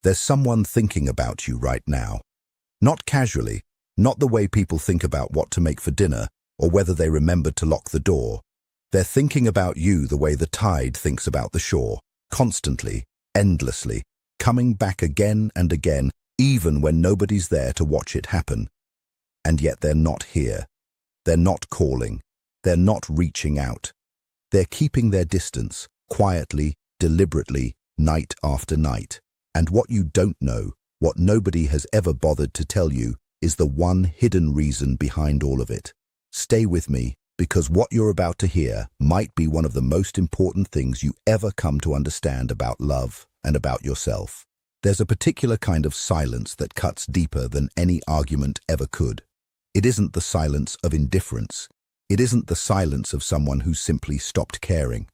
There's someone thinking about you right now. Not casually, not the way people think about what to make for dinner or whether they remembered to lock the door. They're thinking about you the way the tide thinks about the shore, constantly, endlessly, coming back again and again, even when nobody's there to watch it happen. And yet they're not here. They're not calling. They're not reaching out. They're keeping their distance, quietly, deliberately, night after night. And what you don't know, what nobody has ever bothered to tell you, is the one hidden reason behind all of it. Stay with me, because what you're about to hear might be one of the most important things you ever come to understand about love and about yourself. There's a particular kind of silence that cuts deeper than any argument ever could. It isn't the silence of indifference. It isn't the silence of someone who simply stopped caring.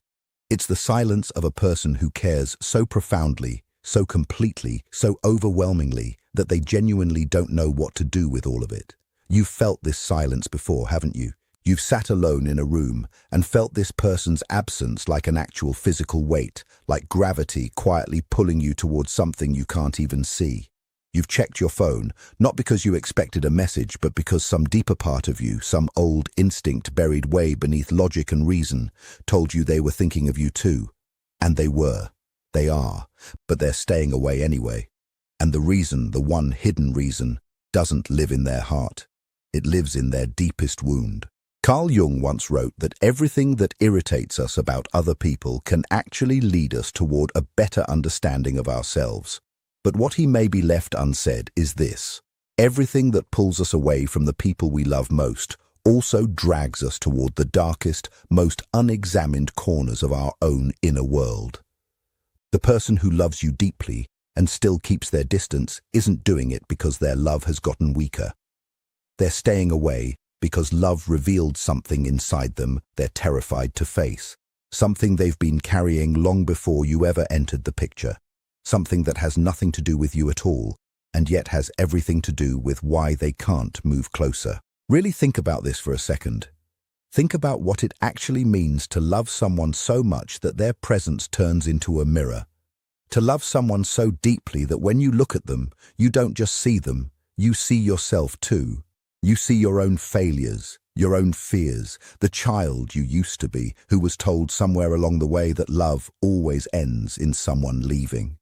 It's the silence of a person who cares so profoundly, so completely, so overwhelmingly that they genuinely don't know what to do with all of it. You've felt this silence before, haven't you? You've sat alone in a room and felt this person's absence like an actual physical weight, like gravity quietly pulling you towards something you can't even see. You've checked your phone, not because you expected a message, but because some deeper part of you, some old instinct buried way beneath logic and reason, told you they were thinking of you too. And they were. They are. But they're staying away anyway. And the reason, the one hidden reason, doesn't live in their heart. It lives in their deepest wound. Carl Jung once wrote that everything that irritates us about other people can actually lead us toward a better understanding of ourselves. But what he may be left unsaid is this: everything that pulls us away from the people we love most also drags us toward the darkest, most unexamined corners of our own inner world. The person who loves you deeply and still keeps their distance isn't doing it because their love has gotten weaker. They're staying away because love revealed something inside them they're terrified to face, something they've been carrying long before you ever entered the picture, something that has nothing to do with you at all, and yet has everything to do with why they can't move closer. Really think about this for a second. Think about what it actually means to love someone so much that their presence turns into a mirror. To love someone so deeply that when you look at them, you don't just see them, you see yourself too. You see your own failures, your own fears, the child you used to be who was told somewhere along the way that love always ends in someone leaving.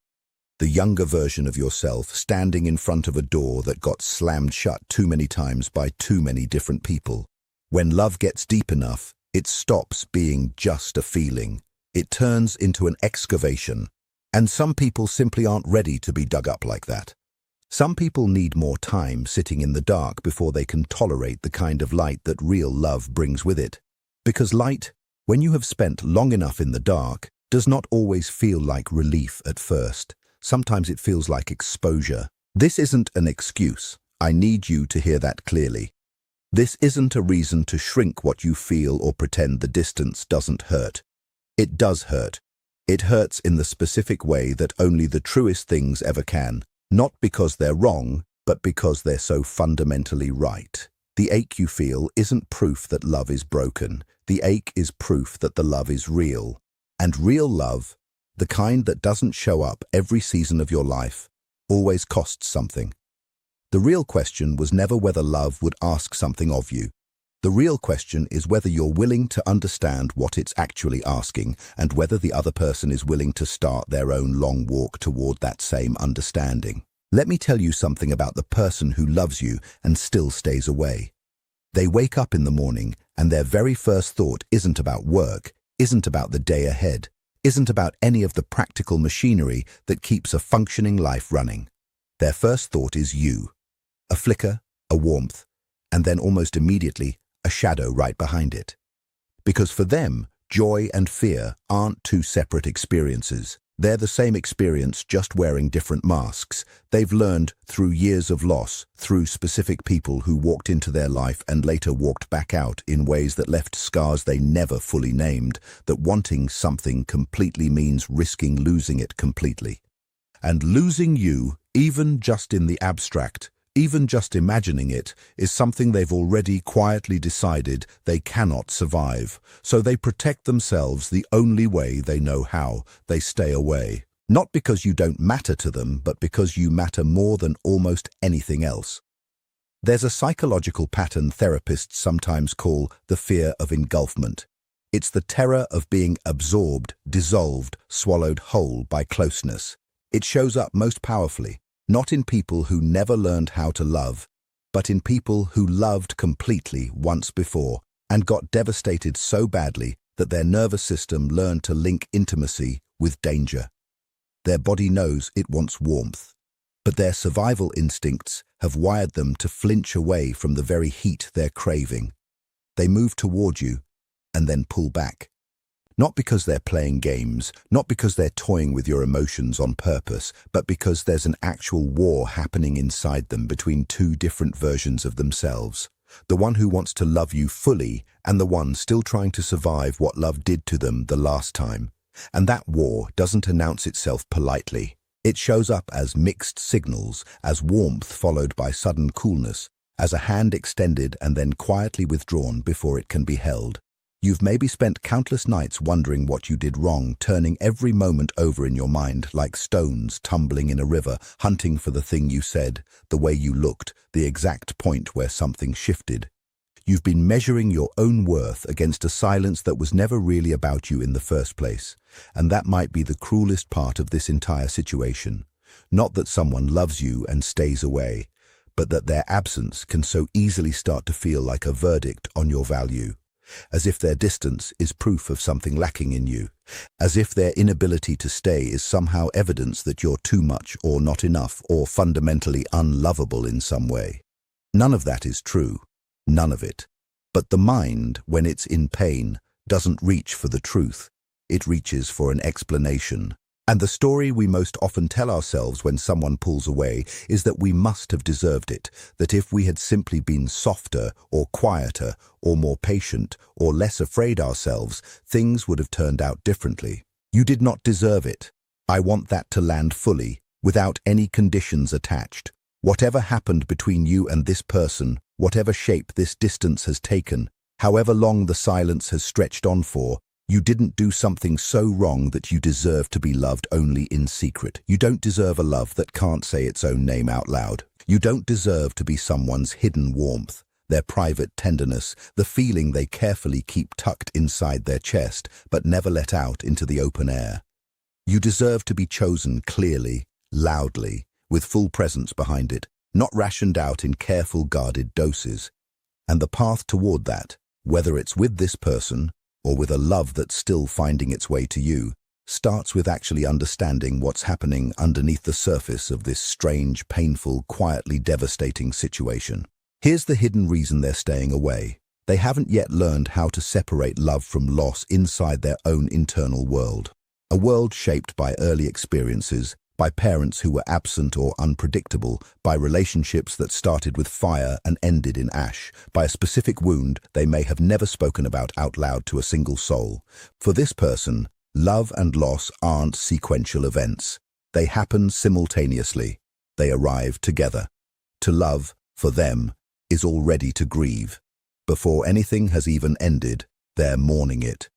The younger version of yourself standing in front of a door that got slammed shut too many times by too many different people. When love gets deep enough, it stops being just a feeling. It turns into an excavation. And some people simply aren't ready to be dug up like that. Some people need more time sitting in the dark before they can tolerate the kind of light that real love brings with it. Because light, when you have spent long enough in the dark, does not always feel like relief at first. Sometimes it feels like exposure. This isn't an excuse. I need you to hear that clearly. This isn't a reason to shrink what you feel or pretend the distance doesn't hurt. It does hurt. It hurts in the specific way that only the truest things ever can. Not because they're wrong, but because they're so fundamentally right. The ache you feel isn't proof that love is broken. The ache is proof that the love is real. And real love, the kind that doesn't show up every season of your life, always costs something. The real question was never whether love would ask something of you. The real question is whether you're willing to understand what it's actually asking and whether the other person is willing to start their own long walk toward that same understanding. Let me tell you something about the person who loves you and still stays away. They wake up in the morning and their very first thought isn't about work, isn't about the day ahead, isn't about any of the practical machinery that keeps a functioning life running. Their first thought is you. A flicker, a warmth, and then almost immediately, a shadow right behind it. Because for them, joy and fear aren't two separate experiences. They're the same experience, just wearing different masks. They've learned through years of loss, through specific people who walked into their life and later walked back out in ways that left scars they never fully named, that wanting something completely means risking losing it completely. And losing you, even just in the abstract, even just imagining it, is something they've already quietly decided they cannot survive. So they protect themselves the only way they know how. They stay away. Not because you don't matter to them, but because you matter more than almost anything else. There's a psychological pattern therapists sometimes call the fear of engulfment. It's the terror of being absorbed, dissolved, swallowed whole by closeness. It shows up most powerfully, not in people who never learned how to love, but in people who loved completely once before and got devastated so badly that their nervous system learned to link intimacy with danger. Their body knows it wants warmth, but their survival instincts have wired them to flinch away from the very heat they're craving. They move toward you and then pull back. Not because they're playing games, not because they're toying with your emotions on purpose, but because there's an actual war happening inside them between two different versions of themselves. The one who wants to love you fully and the one still trying to survive what love did to them the last time. And that war doesn't announce itself politely. It shows up as mixed signals, as warmth followed by sudden coolness, as a hand extended and then quietly withdrawn before it can be held. You've maybe spent countless nights wondering what you did wrong, turning every moment over in your mind like stones tumbling in a river, hunting for the thing you said, the way you looked, the exact point where something shifted. You've been measuring your own worth against a silence that was never really about you in the first place. And that might be the cruelest part of this entire situation. Not that someone loves you and stays away, but that their absence can so easily start to feel like a verdict on your value. As if their distance is proof of something lacking in you. As if their inability to stay is somehow evidence that you're too much or not enough or fundamentally unlovable in some way. None of that is true. None of it. But the mind, when it's in pain, doesn't reach for the truth. It reaches for an explanation. And the story we most often tell ourselves when someone pulls away is that we must have deserved it, that if we had simply been softer or quieter or more patient or less afraid ourselves, things would have turned out differently. You did not deserve it. I want that to land fully, without any conditions attached. Whatever happened between you and this person, whatever shape this distance has taken, however long the silence has stretched on for, you didn't do something so wrong that you deserve to be loved only in secret. You don't deserve a love that can't say its own name out loud. You don't deserve to be someone's hidden warmth, their private tenderness, the feeling they carefully keep tucked inside their chest but never let out into the open air. You deserve to be chosen clearly, loudly, with full presence behind it, not rationed out in careful guarded doses. And the path toward that, whether it's with this person or with a love that's still finding its way to you, starts with actually understanding what's happening underneath the surface of this strange, painful, quietly devastating situation. Here's the hidden reason they're staying away. They haven't yet learned how to separate love from loss inside their own internal world. A world shaped by early experiences, by parents who were absent or unpredictable, by relationships that started with fire and ended in ash, by a specific wound they may have never spoken about out loud to a single soul. For this person, love and loss aren't sequential events. They happen simultaneously. They arrive together. To love, for them, is already to grieve. Before anything has even ended, they're mourning it.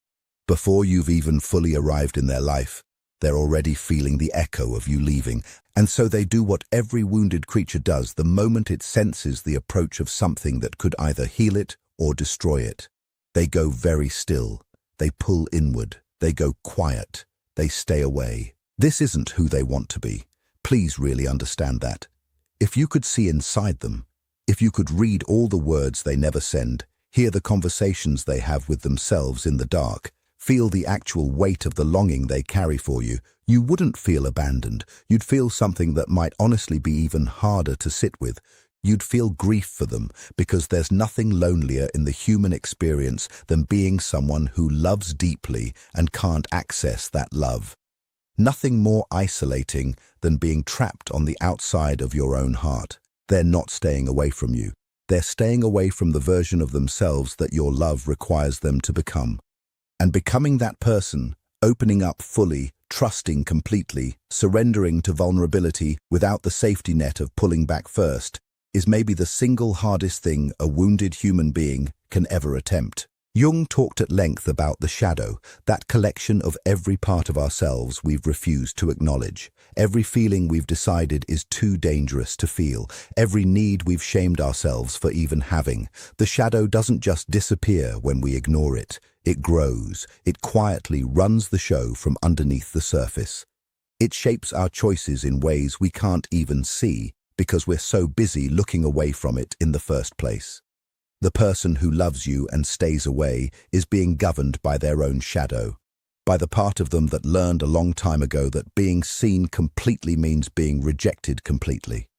Before you've even fully arrived in their life, they're already feeling the echo of you leaving, and so they do what every wounded creature does the moment it senses the approach of something that could either heal it or destroy it. They go very still. They pull inward. They go quiet. They stay away. This isn't who they want to be. Please really understand that. If you could see inside them, if you could read all the words they never send, hear the conversations they have with themselves in the dark, feel the actual weight of the longing they carry for you, you wouldn't feel abandoned. You'd feel something that might honestly be even harder to sit with. You'd feel grief for them, because there's nothing lonelier in the human experience than being someone who loves deeply and can't access that love. Nothing more isolating than being trapped on the outside of your own heart. They're not staying away from you. They're staying away from the version of themselves that your love requires them to become. And becoming that person, opening up fully, trusting completely, surrendering to vulnerability without the safety net of pulling back first, is maybe the single hardest thing a wounded human being can ever attempt. Jung talked at length about the shadow, that collection of every part of ourselves we've refused to acknowledge, every feeling we've decided is too dangerous to feel, every need we've shamed ourselves for even having. The shadow doesn't just disappear when we ignore it. It grows. It quietly runs the show from underneath the surface. It shapes our choices in ways we can't even see because we're so busy looking away from it in the first place. The person who loves you and stays away is being governed by their own shadow, by the part of them that learned a long time ago that being seen completely means being rejected completely,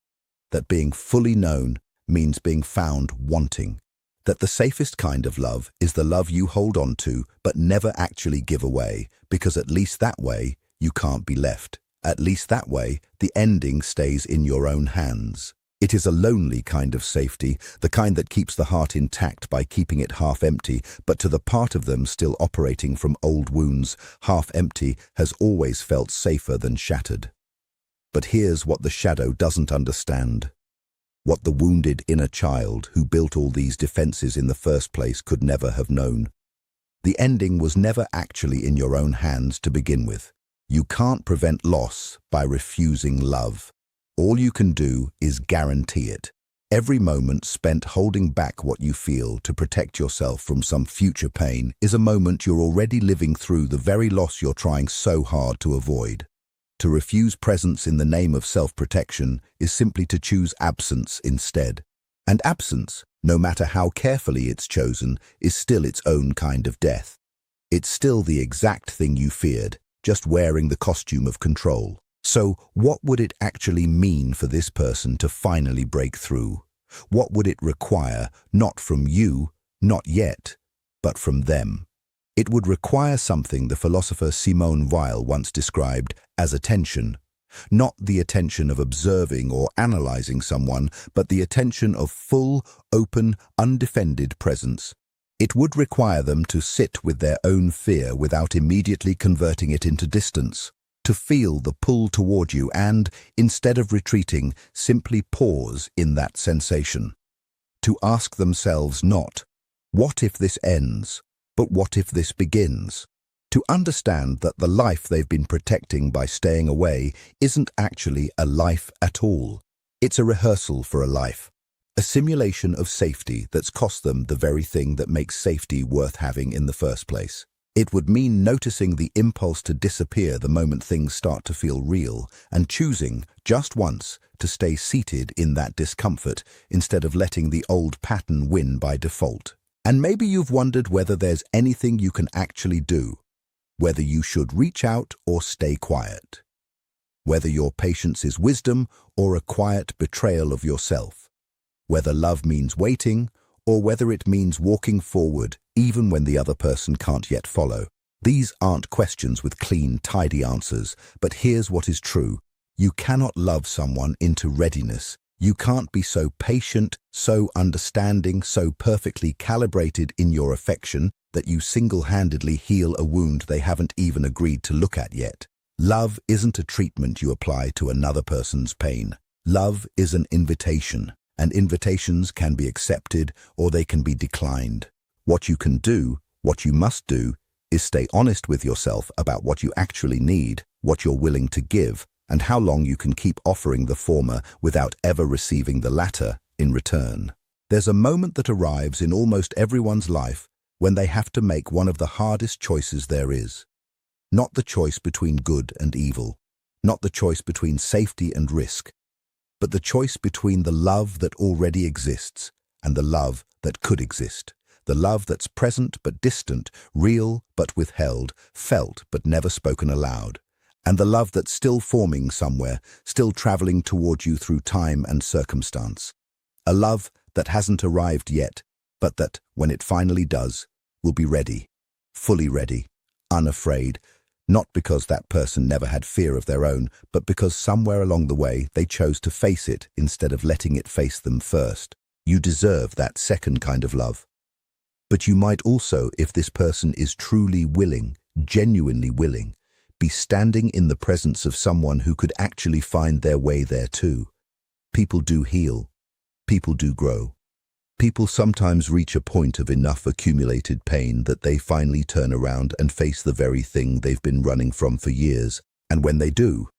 that being fully known means being found wanting, that the safest kind of love is the love you hold on to but never actually give away, because at least that way you can't be left. At least that way the ending stays in your own hands. It is a lonely kind of safety, the kind that keeps the heart intact by keeping it half empty, but to the part of them still operating from old wounds, half empty has always felt safer than shattered. But here's what the shadow doesn't understand. What the wounded inner child who built all these defenses in the first place could never have known. The ending was never actually in your own hands to begin with. You can't prevent loss by refusing love. All you can do is guarantee it. Every moment spent holding back what you feel to protect yourself from some future pain is a moment you're already living through the very loss you're trying so hard to avoid. To refuse presence in the name of self-protection is simply to choose absence instead. And absence, no matter how carefully it's chosen, is still its own kind of death. It's still the exact thing you feared, just wearing the costume of control. So what would it actually mean for this person to finally break through? What would it require, not from you, not yet, but from them? It would require something the philosopher Simone Weil once described as attention. Not the attention of observing or analyzing someone, but the attention of full, open, undefended presence. It would require them to sit with their own fear without immediately converting it into distance. To feel the pull toward you and, instead of retreating, simply pause in that sensation. To ask themselves not, what if this ends, but what if this begins? To understand that the life they've been protecting by staying away isn't actually a life at all. It's a rehearsal for a life, a simulation of safety that's cost them the very thing that makes safety worth having in the first place. It would mean noticing the impulse to disappear the moment things start to feel real and choosing, just once, to stay seated in that discomfort instead of letting the old pattern win by default. And maybe you've wondered whether there's anything you can actually do, whether you should reach out or stay quiet, whether your patience is wisdom or a quiet betrayal of yourself, whether love means waiting or whether it means walking forward even when the other person can't yet follow. These aren't questions with clean, tidy answers, but here's what is true. You cannot love someone into readiness. You can't be so patient, so understanding, so perfectly calibrated in your affection that you single-handedly heal a wound they haven't even agreed to look at yet. Love isn't a treatment you apply to another person's pain. Love is an invitation, and invitations can be accepted or they can be declined. What you can do, what you must do, is stay honest with yourself about what you actually need, what you're willing to give, and how long you can keep offering the former without ever receiving the latter in return. There's a moment that arrives in almost everyone's life when they have to make one of the hardest choices there is. Not the choice between good and evil, not the choice between safety and risk, but the choice between the love that already exists and the love that could exist. The love that's present but distant, real but withheld, felt but never spoken aloud. And the love that's still forming somewhere, still traveling toward you through time and circumstance. A love that hasn't arrived yet, but that, when it finally does, will be ready, fully ready, unafraid, not because that person never had fear of their own, but because somewhere along the way they chose to face it instead of letting it face them first. You deserve that second kind of love. But you might also, if this person is truly willing, genuinely willing, be standing in the presence of someone who could actually find their way there too. People do heal. People do grow. People sometimes reach a point of enough accumulated pain that they finally turn around and face the very thing they've been running from for years. And when they do,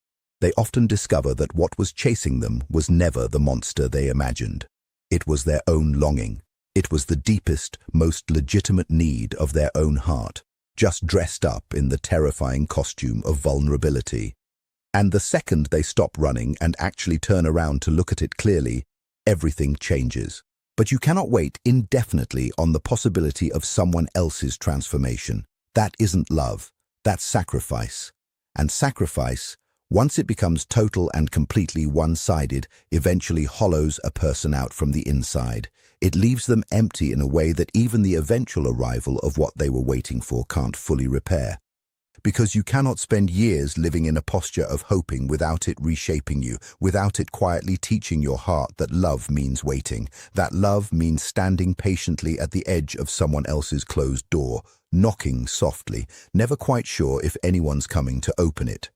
they often discover that what was chasing them was never the monster they imagined. It was their own longing. It was the deepest, most legitimate need of their own heart, just dressed up in the terrifying costume of vulnerability. And the second they stop running and actually turn around to look at it clearly, everything changes. But you cannot wait indefinitely on the possibility of someone else's transformation. That isn't love. That's sacrifice. And sacrifice, once it becomes total and completely one-sided, eventually hollows a person out from the inside. It leaves them empty in a way that even the eventual arrival of what they were waiting for can't fully repair. Because you cannot spend years living in a posture of hoping without it reshaping you, without it quietly teaching your heart that love means waiting, that love means standing patiently at the edge of someone else's closed door, knocking softly, never quite sure if anyone's coming to open it.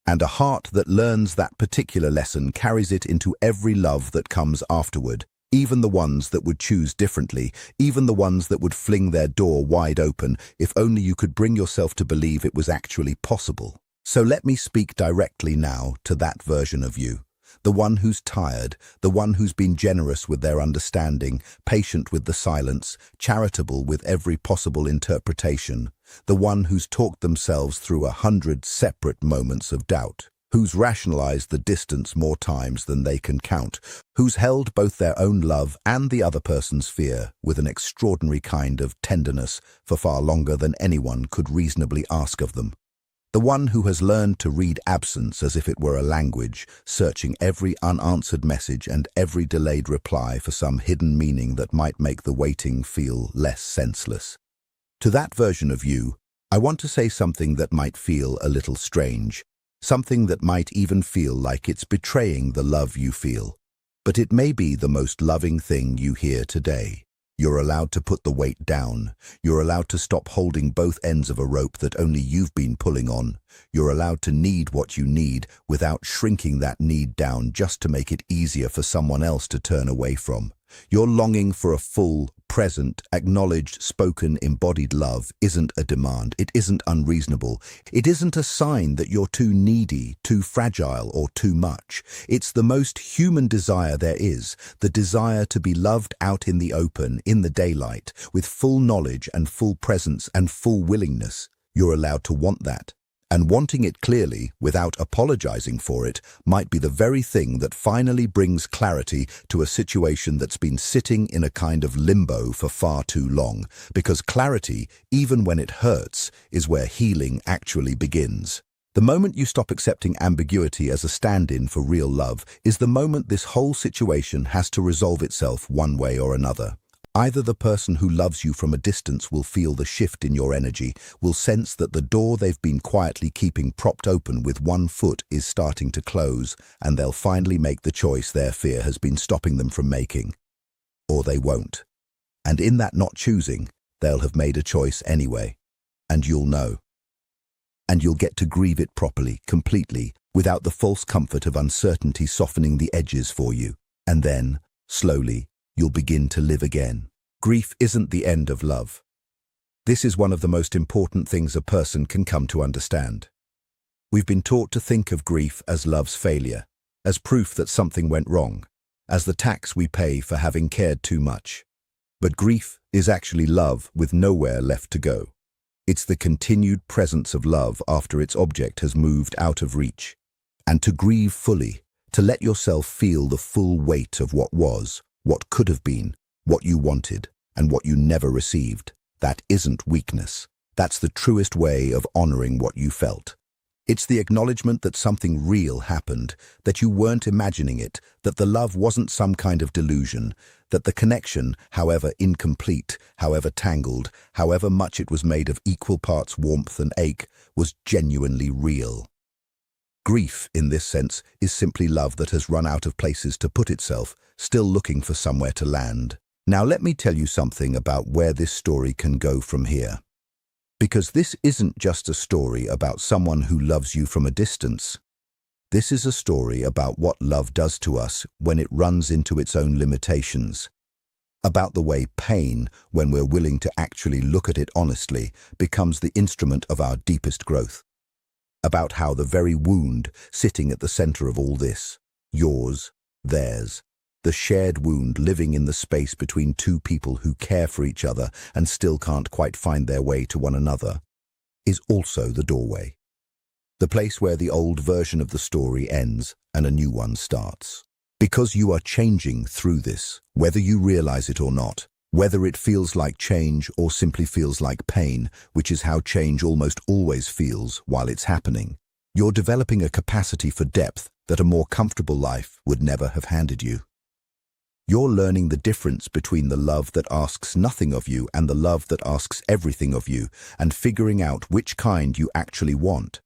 And a heart that learns that particular lesson carries it into every love that comes afterward, even the ones that would choose differently, even the ones that would fling their door wide open, if only you could bring yourself to believe it was actually possible. So let me speak directly now to that version of you. The one who's tired, the one who's been generous with their understanding, patient with the silence, charitable with every possible interpretation, the one who's talked themselves through 100 separate moments of doubt, who's rationalized the distance more times than they can count, who's held both their own love and the other person's fear with an extraordinary kind of tenderness for far longer than anyone could reasonably ask of them. The one who has learned to read absence as if it were a language, searching every unanswered message and every delayed reply for some hidden meaning that might make the waiting feel less senseless. To that version of you, I want to say something that might feel a little strange, something that might even feel like it's betraying the love you feel. But it may be the most loving thing you hear today. You're allowed to put the weight down. You're allowed to stop holding both ends of a rope that only you've been pulling on. You're allowed to need what you need without shrinking that need down just to make it easier for someone else to turn away from. Your longing for a full, present, acknowledged, spoken, embodied love isn't a demand. It isn't unreasonable. It isn't a sign that you're too needy, too fragile, or too much. It's the most human desire there is, the desire to be loved out in the open, in the daylight, with full knowledge and full presence and full willingness. You're allowed to want that. And wanting it clearly, without apologizing for it, might be the very thing that finally brings clarity to a situation that's been sitting in a kind of limbo for far too long. Because clarity, even when it hurts, is where healing actually begins. The moment you stop accepting ambiguity as a stand-in for real love is the moment this whole situation has to resolve itself one way or another. Either the person who loves you from a distance will feel the shift in your energy, will sense that the door they've been quietly keeping propped open with one foot is starting to close, and they'll finally make the choice their fear has been stopping them from making. Or they won't. And in that not choosing, they'll have made a choice anyway. And you'll know. And you'll get to grieve it properly, completely, without the false comfort of uncertainty softening the edges for you. And then, slowly, you'll begin to live again. Grief isn't the end of love. This is one of the most important things a person can come to understand. We've been taught to think of grief as love's failure, as proof that something went wrong, as the tax we pay for having cared too much. But grief is actually love with nowhere left to go. It's the continued presence of love after its object has moved out of reach. And to grieve fully, to let yourself feel the full weight of what was, what could have been, what you wanted, and what you never received. That isn't weakness. That's the truest way of honoring what you felt. It's the acknowledgement that something real happened, that you weren't imagining it, that the love wasn't some kind of delusion, that the connection, however incomplete, however tangled, however much it was made of equal parts warmth and ache, was genuinely real. Grief, in this sense, is simply love that has run out of places to put itself, still looking for somewhere to land. Now let me tell you something about where this story can go from here. Because this isn't just a story about someone who loves you from a distance. This is a story about what love does to us when it runs into its own limitations. about the way pain, when we're willing to actually look at it honestly, becomes the instrument of our deepest growth. About how the very wound sitting at the center of all this, yours, theirs, the shared wound living in the space between two people who care for each other and still can't quite find their way to one another, is also the doorway. The place where the old version of the story ends and a new one starts. Because you are changing through this, whether you realize it or not, whether it feels like change or simply feels like pain, which is how change almost always feels while it's happening, you're developing a capacity for depth that a more comfortable life would never have handed you. You're learning the difference between the love that asks nothing of you and the love that asks everything of you, and figuring out which kind you actually want.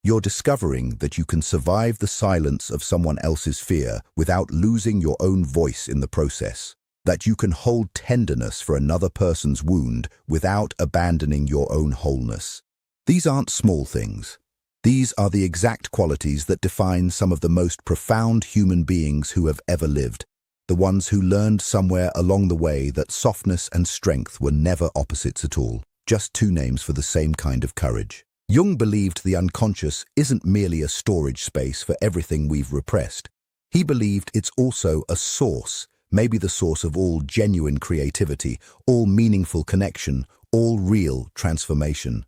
You're discovering that you can survive the silence of someone else's fear without losing your own voice in the process. That you can hold tenderness for another person's wound without abandoning your own wholeness. These aren't small things. These are the exact qualities that define some of the most profound human beings who have ever lived, the ones who learned somewhere along the way that softness and strength were never opposites at all, just two names for the same kind of courage. Jung believed the unconscious isn't merely a storage space for everything we've repressed. He believed it's also a source, maybe the source of all genuine creativity, all meaningful connection, all real transformation.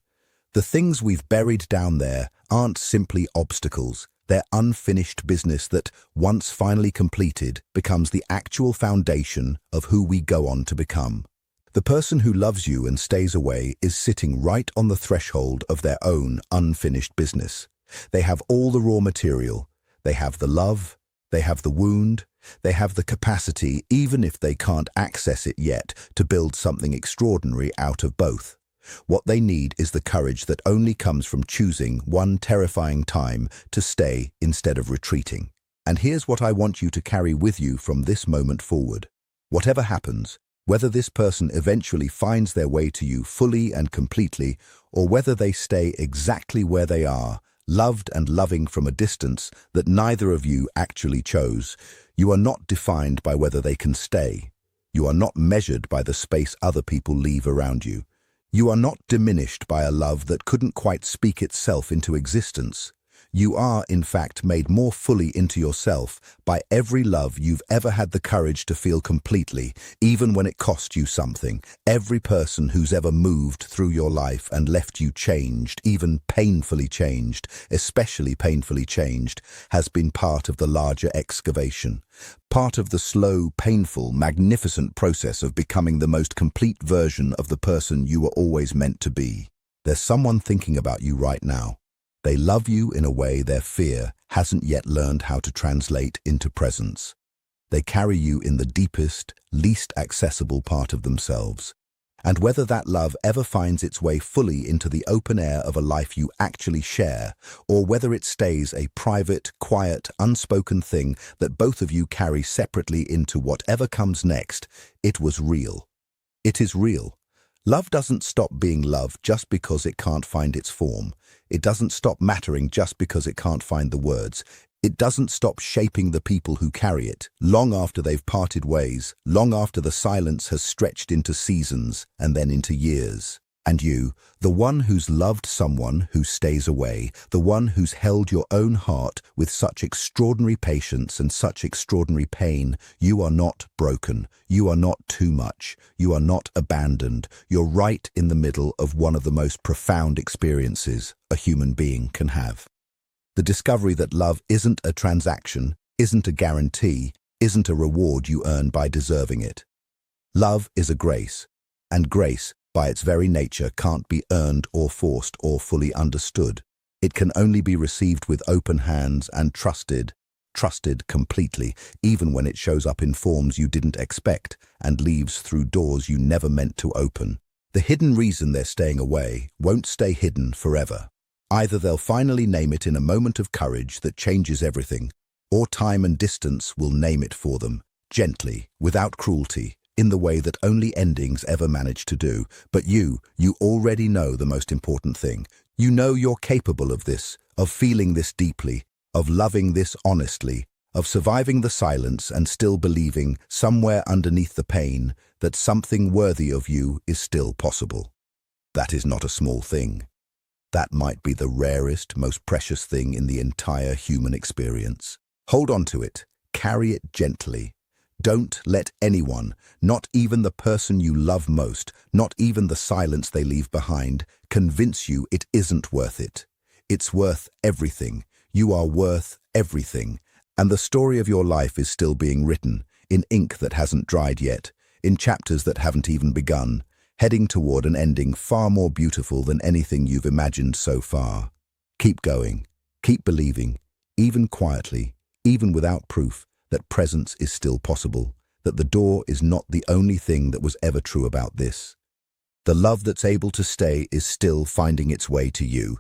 The things we've buried down there aren't simply obstacles. They're unfinished business that, once finally completed, becomes the actual foundation of who we go on to become. The person who loves you and stays away is sitting right on the threshold of their own unfinished business. They have all the raw material. They have the love. They have the wound. They have the capacity, even if they can't access it yet, to build something extraordinary out of both. What they need is the courage that only comes from choosing one terrifying time to stay instead of retreating. And here's what I want you to carry with you from this moment forward. Whatever happens, whether this person eventually finds their way to you fully and completely, or whether they stay exactly where they are, loved and loving from a distance that neither of you actually chose, you are not defined by whether they can stay. You are not measured by the space other people leave around you. You are not diminished by a love that couldn't quite speak itself into existence. You are, in fact, made more fully into yourself by every love you've ever had the courage to feel completely, even when it cost you something. Every person who's ever moved through your life and left you changed, even painfully changed, especially painfully changed, has been part of the larger excavation. Part of the slow, painful, magnificent process of becoming the most complete version of the person you were always meant to be. There's someone thinking about you right now. They love you in a way their fear hasn't yet learned how to translate into presence. They carry you in the deepest, least accessible part of themselves. And whether that love ever finds its way fully into the open air of a life you actually share, or whether it stays a private, quiet, unspoken thing that both of you carry separately into whatever comes next, it was real. It is real. Love doesn't stop being love just because it can't find its form. It doesn't stop mattering just because it can't find the words. It doesn't stop shaping the people who carry it, long after they've parted ways, long after the silence has stretched into seasons and then into years. And you, the one who's loved someone who stays away, the one who's held your own heart with such extraordinary patience and such extraordinary pain, you are not broken. You are not too much. You are not abandoned. You're right in the middle of one of the most profound experiences a human being can have. The discovery that love isn't a transaction, isn't a guarantee, isn't a reward you earn by deserving it. Love is a grace, and grace, by its very nature, can't be earned or forced or fully understood. It can only be received with open hands and trusted completely, even when it shows up in forms you didn't expect and leaves through doors you never meant to open. The hidden reason they're staying away won't stay hidden forever. Either they'll finally name it in a moment of courage that changes everything, or time and distance will name it for them, gently, without cruelty, in the way that only endings ever manage to do. But you already know the most important thing. You know you're capable of this, of feeling this deeply, of loving this honestly, of surviving the silence and still believing, somewhere underneath the pain, that something worthy of you is still possible. That is not a small thing. That might be the rarest, most precious thing in the entire human experience. Hold on to it. Carry it gently. Don't let anyone, not even the person you love most, not even the silence they leave behind, convince you it isn't worth it. It's worth everything. You are worth everything. And the story of your life is still being written, in ink that hasn't dried yet, in chapters that haven't even begun, heading toward an ending far more beautiful than anything you've imagined so far. Keep going. Keep believing, even quietly, even without proof, that presence is still possible, that the door is not the only thing that was ever true about this. The love that's able to stay is still finding its way to you.